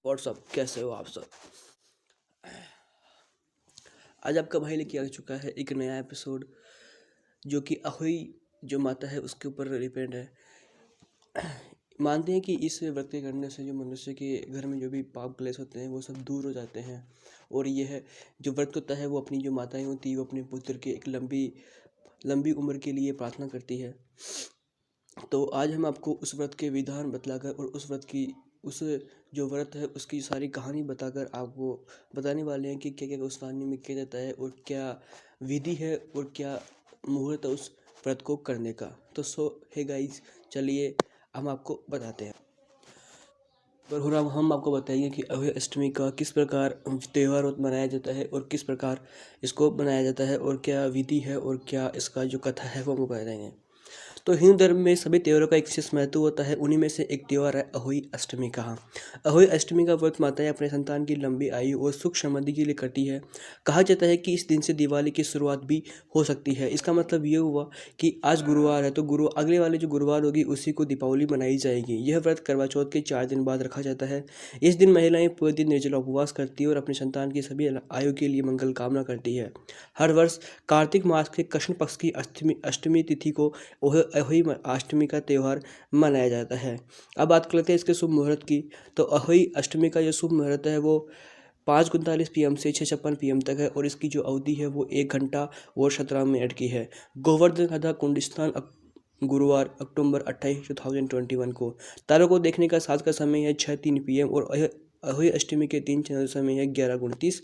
WhatsApp, कैसे हो आप सब। आज आपका भाई लेके आ चुका है एक नया एपिसोड, जो कि अहोई जो माता है उसके ऊपर डिपेंड है। मानते हैं कि इस व्रत के करने से जो मनुष्य के घर में जो भी पाप क्लेश होते हैं वो सब दूर हो जाते हैं। और यह जो व्रत होता है वो अपनी जो माताएं होती है वो अपने पुत्र के एक लंबी लंबी उम्र के लिए प्रार्थना करती है। तो आज हम आपको उस व्रत के विधान बतलाकर और उस जो व्रत है उसकी सारी कहानी बताकर आपको बताने वाले हैं कि क्या क्या उस कहानी में किया जाता है और क्या विधि है और क्या मुहूर्त है उस व्रत को करने का। तो हे गाइस, चलिए हम आपको बताते हैं। पर हम आपको बताएंगे कि अभय अष्टमी का किस प्रकार त्यौहार मनाया जाता है और किस प्रकार इसको बनाया जाता है और क्या विधि है और क्या इसका जो कथा है वो हम बताएंगे। तो हिंदू धर्म में सभी त्योहारों का एक विशेष महत्व होता है। उन्हीं में से एक त्यौहार है अहोई अष्टमी का। अहोई अष्टमी का व्रत माताएं अपने संतान की लंबी आयु और सुख समृद्धि के लिए करती है। कहा जाता है कि इस दिन से दिवाली की शुरुआत भी हो सकती है। इसका मतलब ये हुआ कि आज गुरुवार है तो अगले वाले जो गुरुवार होगी उसी को दीपावली मनाई जाएगी। यह व्रत करवा चौथ के 4 दिन बाद रखा जाता है। इस दिन महिलाएं पूरे दिन निर्जला उपवास करती है और अपने संतान की सभी आयु के लिए मंगल कामना करती है। हर वर्ष कार्तिक मास के कृष्ण पक्ष की अष्टमी तिथि को अहोई अष्टमी का त्यौहार मनाया जाता है। अब बात करते हैं इसके शुभ मुहूर्त की। तो अहोई अष्टमी का जो शुभ मुहूर्त है वो 5:39 PM से 6:56 PM तक है और इसकी जो अवधि है वो 1 घंटा और 17 मिनट की है। गोवर्धन कथा कुंड स्नान गुरुवार अक्टूबर 28, 2021 को। तारों को देखने का साज का समय है 6:03 PM और अहोई अष्टमी के 3 चंद्र समय है 11:29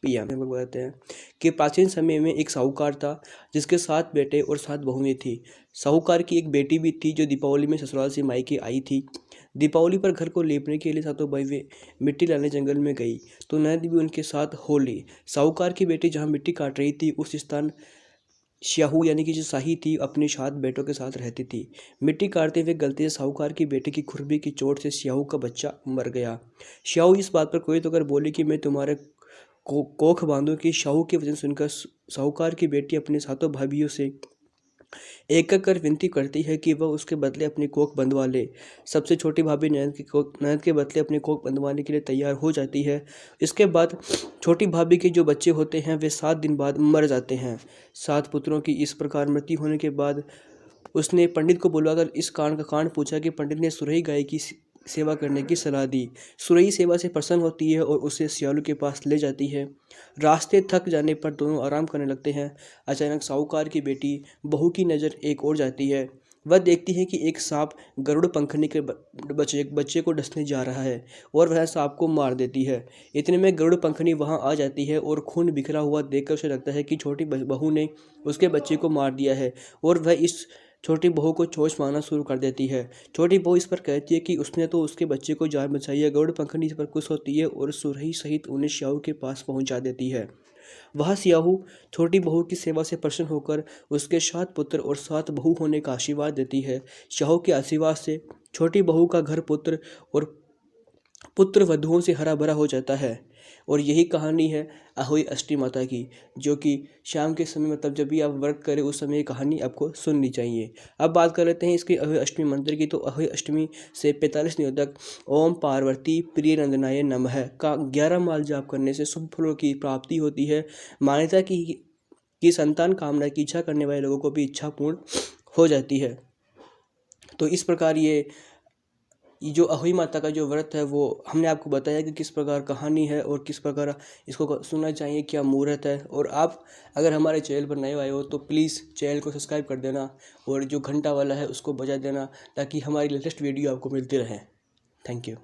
PM। हम बताते हैं कि प्राचीन समय में एक साहूकार था जिसके 7 बेटे और 7 बहुएं थी। साहूकार की एक बेटी भी थी जो दीपावली में ससुराल से मायके आई थी। दीपावली पर घर को लेपने के लिए सातों भाई मिट्टी लाने जंगल में गई तो नंद भी उनके साथ हो ली। साहूकार की बेटी जहाँ मिट्टी काट रही थी उस स्थान श्याहू यानी कि जो शाही थी अपने 7 बेटों के साथ रहती थी। मिट्टी काटते हुए गलती से साहूकार की बेटे की खुरपी की चोट से श्याहू का बच्चा मर गया। श्याहू इस बात पर कोई तो कर बोली कि मैं तुम्हारे कोख बांधूं की। शाहू के वचन सुनकर साहूकार की बेटी अपने सातों भाइयों से एक कर विनती करती है कि वह उसके बदले अपनी कोख बंधवा ले। सबसे छोटी भाभी ननद के बदले अपनी कोख बंधवाने के लिए तैयार हो जाती है। इसके बाद छोटी भाभी के जो बच्चे होते हैं वे 7 दिन बाद मर जाते हैं। 7 पुत्रों की इस प्रकार मृत्यु होने के बाद उसने पंडित को बुलवाकर इस कांड का कारण पूछा कि पंडित ने सुरही गाय की सेवा करने की सलाह दी। सुरही सेवा से प्रसन्न होती है और उसे सियालू के पास ले जाती है। रास्ते थक जाने पर दोनों आराम करने लगते हैं। अचानक साहूकार की बेटी बहू की नज़र एक और जाती है। वह देखती है कि एक सांप गरुड़ पंखनी के बच्चे को डसने जा रहा है और वह सांप को मार देती है। इतने में गरुड़ पंखनी वहां आ जाती है और खून बिखरा हुआ देखकर उसे लगता है कि छोटी बहू ने उसके बच्चे को मार दिया है और वह इस छोटी बहू को चोंच मारना शुरू कर देती है। छोटी बहू इस पर कहती है कि उसने तो उसके बच्चे को जान बचाई है। गरुड़ पंखनी इस पर खुश होती है और सुरही सहित उन्हें श्याहू के पास पहुंचा देती है। वह श्याहू छोटी बहू की सेवा से प्रसन्न होकर उसके 7 पुत्र और 7 बहू होने का आशीर्वाद देती है। श्याहू के आशीर्वाद से छोटी बहू का घर पुत्र वधुओं से हरा भरा हो जाता है। और यही कहानी है अहोई अष्टमी माता की, जो कि शाम के समय मतलब जब भी आप व्रत करें उस समय कहानी आपको सुननी चाहिए। अब बात कर लेते हैं इसके अहोई अष्टमी मंत्र की। तो अहोई अष्टमी से 45 दिनों तक ओम पार्वती प्रिय नंदनाय नमः का 11 माल जाप करने से शुभ फलों की प्राप्ति होती है। मान्यता की संतान कामना की इच्छा करने वाले लोगों को भी इच्छा पूर्ण हो जाती है। तो इस प्रकार ये जो अहोई माता का जो व्रत है वो हमने आपको बताया कि किस प्रकार कहानी है और किस प्रकार इसको सुनना चाहिए, क्या मुहूर्त है। और आप अगर हमारे चैनल पर नए आए हो तो प्लीज़ चैनल को सब्सक्राइब कर देना और जो घंटा वाला है उसको बजा देना ताकि हमारी लेटेस्ट वीडियो आपको मिलती रहे। Thank you.